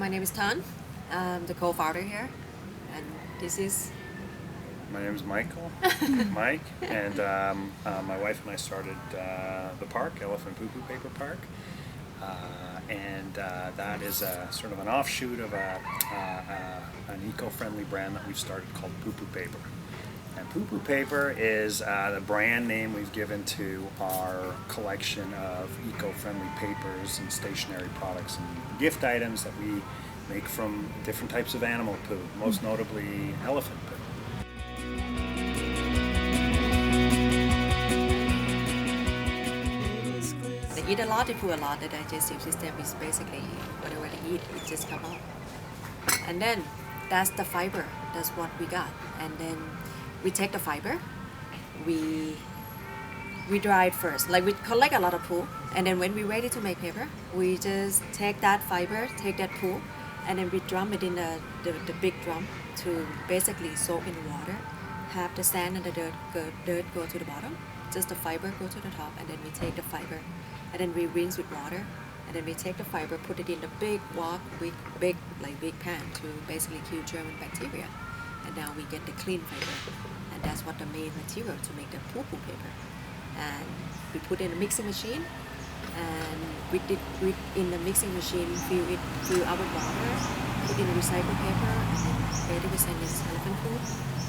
my name is Tan. I'm the co-founder here, and this is... My name is Michael, Mike, and my wife and I started the park, Elephant Poopoopaper Park, and that is sort of an offshoot of an eco-friendly brand that we've started called Poopoopaper. And Poopoopaper is the brand name we've given to our collection of eco-friendly papers and stationery products and gift items that we make from different types of animal poo, most notably elephant poo. They eat a lot, they poo a lot. The digestive system is basically whatever they eat, it just comes out. And then that's the fiber, that's what we got. And then we take the fiber, we dry it first. Like we collect a lot of poo, and then when we're ready to make paper, we just take that fiber, take that poo, and then we drum it in the big drum to basically soak in water, have the sand and the dirt go to the bottom, just the fiber go to the top, and then we take the fiber, and then we rinse with water, and then we take the fiber, put it in the big big pan to basically kill germ and bacteria. And now we get the clean fiber, and that's what the main material to make the Poopoopaper. And we put in a mixing machine, and we in the mixing machine fill up with water, put in recycled paper, and then 80% is elephant poo,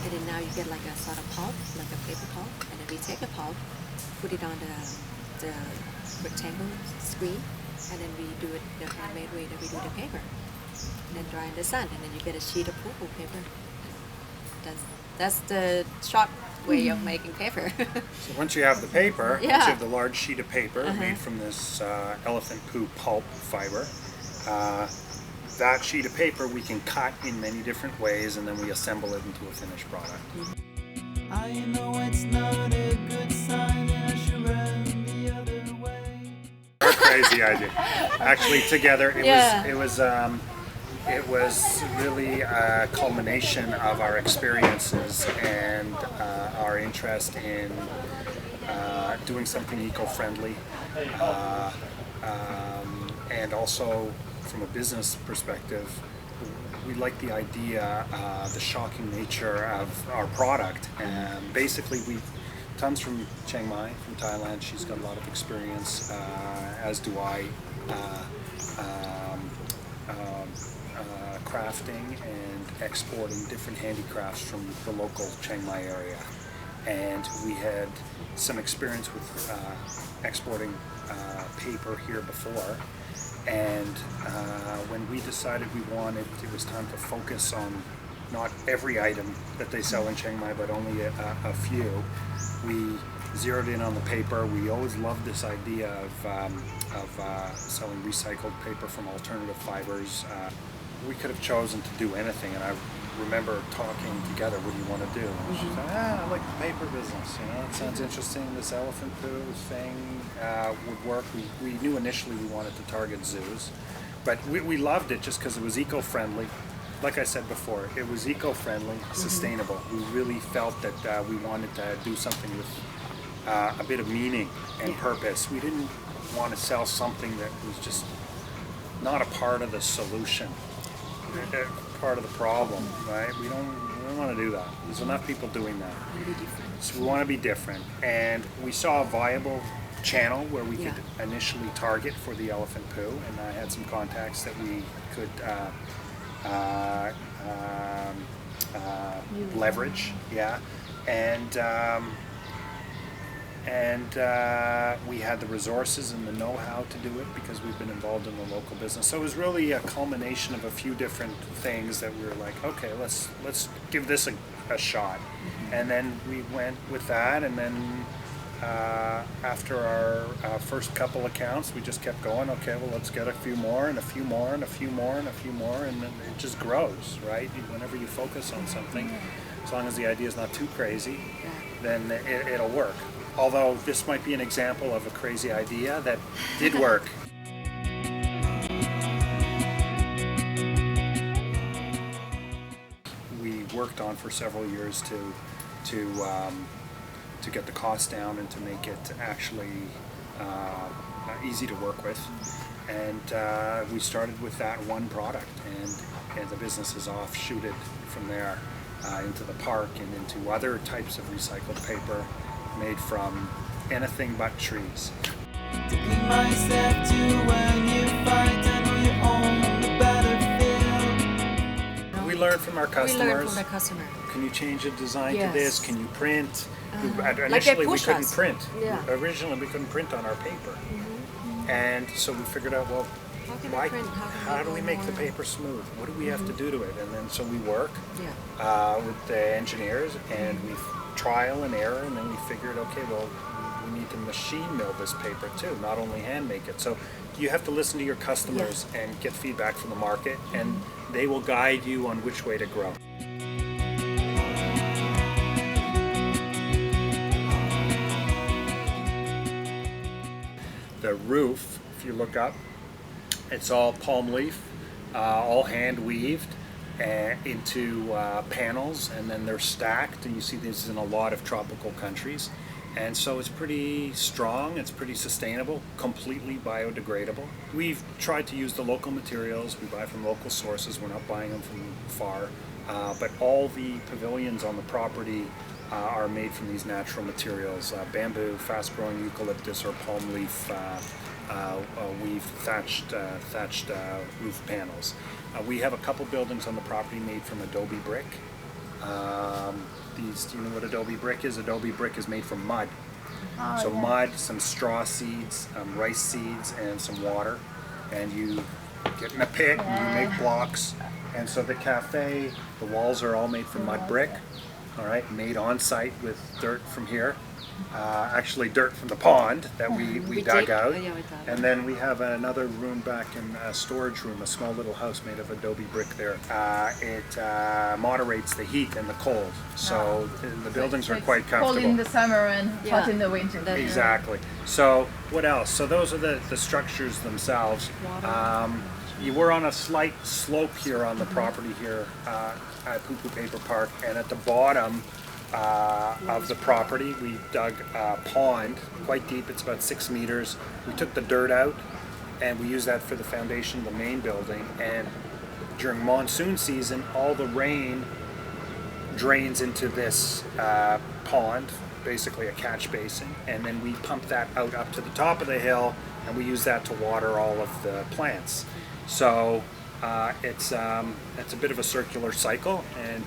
and then now you get like a sort of pulp, like a paper pulp, and then we take the pulp, put it on the rectangle screen, and then we do it the handmade way that we do the paper, and then dry in the sun, and then you get a sheet of Poopoopaper. That's the short way of making paper. So once you have the paper, once you have the large sheet of paper made from this elephant poo pulp fiber, that sheet of paper we can cut in many different ways, and then we assemble it into a finished product. I know it's not a good sign, I should run the other way. Our crazy idea. Actually, together it was really a culmination of our experiences and our interest in doing something eco-friendly, and also from a business perspective, we like the idea, the shocking nature of our product. And basically, Tan's from Chiang Mai, from Thailand. She's got a lot of experience, as do I. Crafting and exporting different handicrafts from the local Chiang Mai area, and we had some experience with exporting paper here before, and when we decided it was time to focus on not every item that they sell in Chiang Mai, but only a few, we zeroed in on the paper. We always loved this idea of selling recycled paper from alternative fibers. We could have chosen to do anything, and I remember talking together, what do you want to do? And she said, I like the paper business, it sounds interesting, this elephant poo thing would work. We knew initially we wanted to target zoos, but we loved it just because it was eco-friendly. Like I said before, it was eco-friendly, sustainable. We really felt that we wanted to do something with a bit of meaning and purpose. We didn't want to sell something that was just not a part of the solution, part of the problem, right? We don't want to do that. There's enough people doing that. So we want to be different, and we saw a viable channel where we could initially target for the elephant poo, and I had some contacts that we could leverage, and we had the resources and the know-how to do it because we've been involved in the local business. So it was really a culmination of a few different things that we were like, okay, let's give this a shot. And then we went with that, and then after our first couple accounts, we just kept going. Okay, well, let's get a few more, and a few more, and a few more, and a few more, and then it just grows, right? Whenever you focus on something, as long as the idea is not too crazy, then it'll work. Although this might be an example of a crazy idea that did work. We worked on for several years to get the cost down and to make it actually easy to work with. And we started with that one product, and the business is offshooted from there into the park and into other types of recycled paper made from anything but trees. Taking my step to when you fight and you own the battlefield. We learn from our customers. We learn from the customer. Can you change the design Yes. to this? Can you print? Like Initially, they we push couldn't us. print. Yeah. Originally, we couldn't print on our paper. And so we figured out, well, How can why, we print? how do we make the more- paper smooth? What do we have to do to it? And then so we work Yeah. with the engineers, and we trial and error, and then we figured, okay, well, we need to machine mill this paper too, not only hand make it. So you have to listen to your customers and get feedback from the market, and they will guide you on which way to grow. The roof, if you look up, it's all palm leaf, all hand weaved into panels, and then they're stacked, and you see this in a lot of tropical countries. And so it's pretty strong, it's pretty sustainable, completely biodegradable. We've tried to use the local materials, we buy from local sources, we're not buying them from far, but all the pavilions on the property are made from these natural materials, bamboo, fast-growing eucalyptus, or palm leaf weave thatched roof panels. We have a couple buildings on the property made from adobe brick. Do you know what adobe brick is? Adobe brick is made from mud. So mud, some straw seeds, rice seeds, and some water. And you get in a pit and you make blocks. And so the cafe, the walls are all made from mud brick. All right, made on site with dirt from here. Actually dirt from the pond that we dug out. Yeah, we dug. And then we have another room back in a storage room, a small little house made of adobe brick there. It moderates the heat and the cold. So the buildings are quite Cold in comfortable. the summer and hot Yeah. in the winter. Exactly. So what else? So those are the structures themselves. You were on a slight slope here on the property here at Poopoopaper Park, and at the bottom of the property we dug a pond quite deep. It's about 6 meters. We took the dirt out and we used that for the foundation of the main building, and during monsoon season all the rain drains into this pond, basically a catch basin, and then we pump that out up to the top of the hill, and we use that to water all of the plants. So it's a bit of a circular cycle, and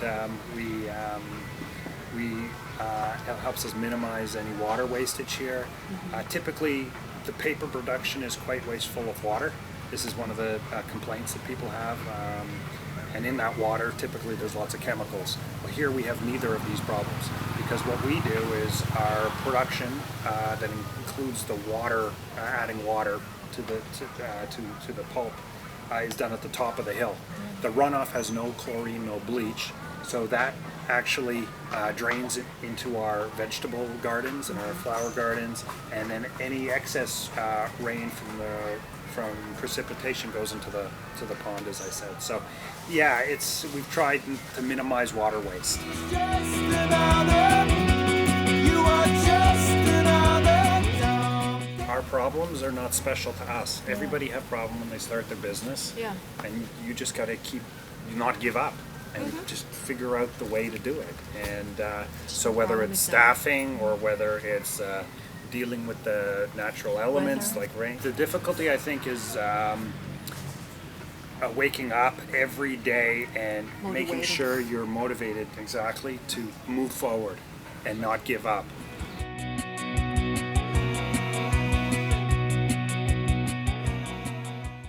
it helps us minimize any water wastage here. Typically, the paper production is quite wasteful of water. This is one of the complaints that people have. And in that water, typically there's lots of chemicals. Well, here we have neither of these problems, because what we do is our production that includes the water, adding water to the pulp, is done at the top of the hill. The runoff has no chlorine, no bleach, so that actually drains it into our vegetable gardens and our flower gardens, and then any excess rain from precipitation goes into the pond, as I said. So yeah, we've tried to minimize water waste. Just another, you are just another dog. Our problems are not special to us. Everybody have problem when they start their business. Yeah. And you just got to not give up and just figure out the way to do it. And so whether Problem it's is that- staffing or whether it's dealing with the natural elements like rain. The difficulty, I think, is waking up every day and making Motivated. sure you're motivated exactly to move forward and not give up.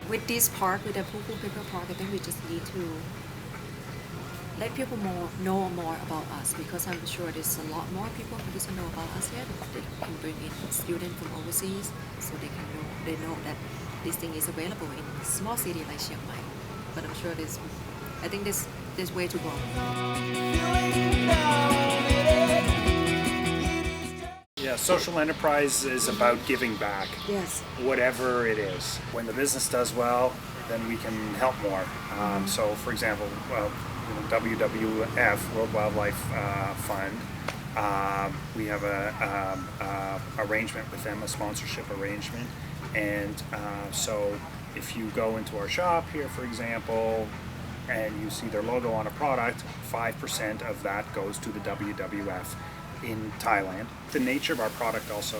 With this park, with the Poopoopaper Park, I think we just need to let people know more about us, because I'm sure there's a lot more people who doesn't know about us yet. They can bring in students from overseas, so they know that this thing is available in a small city like Chiang Mai. But I'm sure I think there's way to go. Feeling down, it is Yeah, social enterprise is about giving back. Yes. Whatever it is. When the business does well, then we can help more. So, for example, WWF, World Wildlife Fund, we have a arrangement with them, a sponsorship arrangement, and so if you go into our shop here, for example, and you see their logo on a product, 5% of that goes to the WWF in Thailand. The nature of our product also,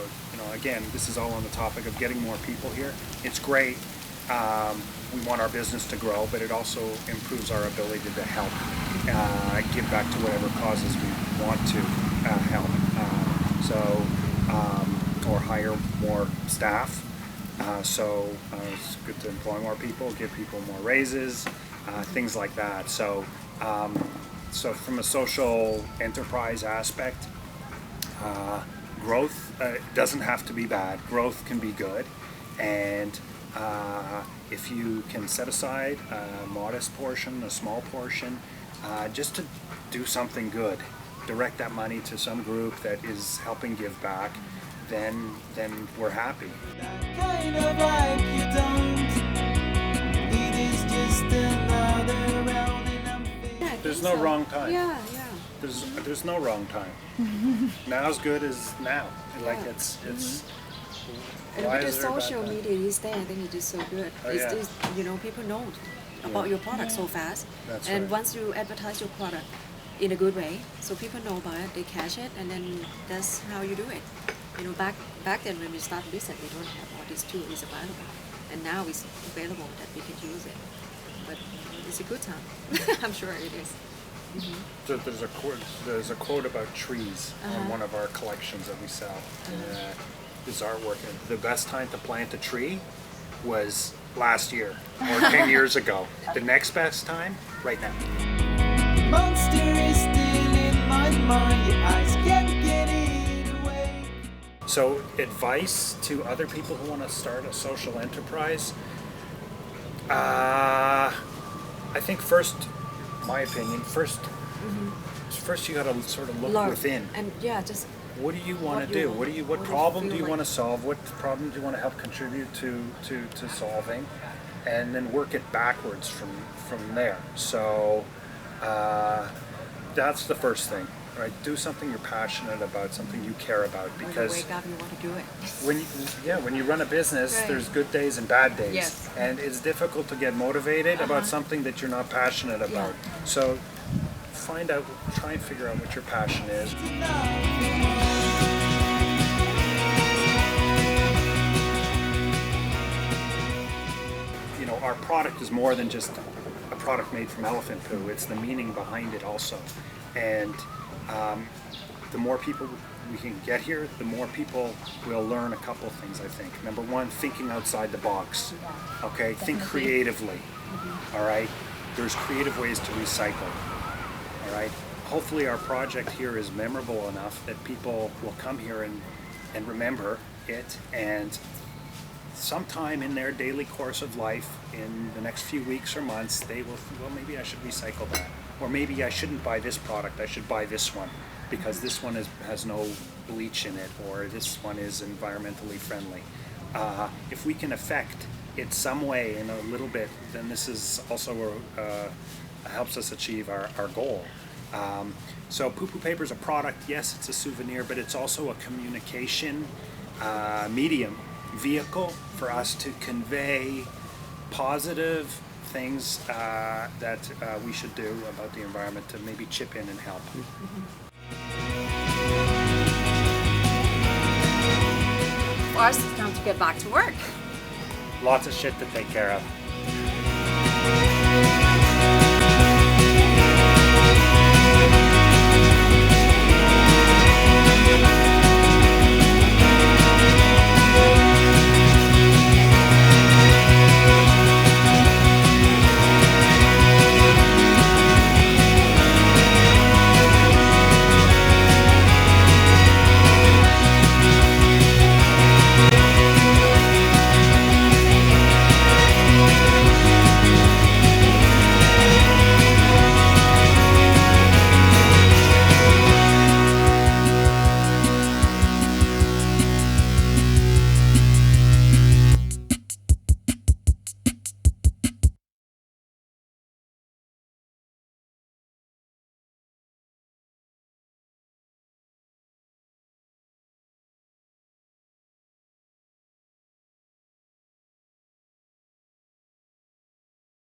again, this is all on the topic of getting more people here. It's great. We want our business to grow, but it also improves our ability to help, give back to whatever causes we want to help. Or hire more staff. It's good to employ more people, give people more raises, things like that. So from a social enterprise aspect, growth doesn't have to be bad. Growth can be good, and if you can set aside a modest portion, a small portion, just to do something good, direct that money to some group that is helping give back, then we're happy. That kind of life you don't. It is just another round and I'm feeling. There's no wrong time. Yeah. There's no wrong time. Now's good as now. Like it's And why with the is there a bad social time? media these days, I think it is so good. Oh, It's yeah. just, people know about your product so fast. That's and right. once you advertise your product in a good way, so people know about it, they catch it, and then that's how you do it. Back then when we started business, we don't have all these tools available, and now it's available that we can use it. But it's a good time. I'm sure it is. So there's a quote about trees on one of our collections that we sell. This artwork. And the best time to plant a tree was last year or 10 years ago. The next best time, right now. Monster is still in my mind. Your eyes can't get it away. So advice to other people who want to start a social enterprise. I think first, my opinion, first you got to sort of look Learn. within. And just What do you want What to do you do? want? What What do what you problem do feel you want to like? solve? What problem do you want to help contribute to solving? And then work it backwards from there. So that's the first thing, right? Do something you're passionate about, something you care about, when you because wake up, you want to do it. when you run a business, Right. there's good days and bad days. Yes. And it's difficult to get motivated about something that you're not passionate about. So try and figure out what your passion is. Our product is more than just a product made from elephant poo. It's the meaning behind it also. And the more people we can get here, the more people will learn a couple of things, I think. Number one, thinking outside the box. Okay, think creatively. All right, there's creative ways to recycle. All right, hopefully our project here is memorable enough that people will come here and remember it, and sometime in their daily course of life, in the next few weeks or months, they will, well, maybe I should recycle that. Or maybe I shouldn't buy this product, I should buy this one, because this one has no bleach in it, or this one is environmentally friendly. If we can affect it some way in a little bit, then this is also helps us achieve our goal. So Poopoopaper is a product, yes, it's a souvenir, but it's also a communication medium, vehicle for us to convey positive things that we should do about the environment, to maybe chip in and help. For us, it's time to get back to work. Lots of shit to take care of.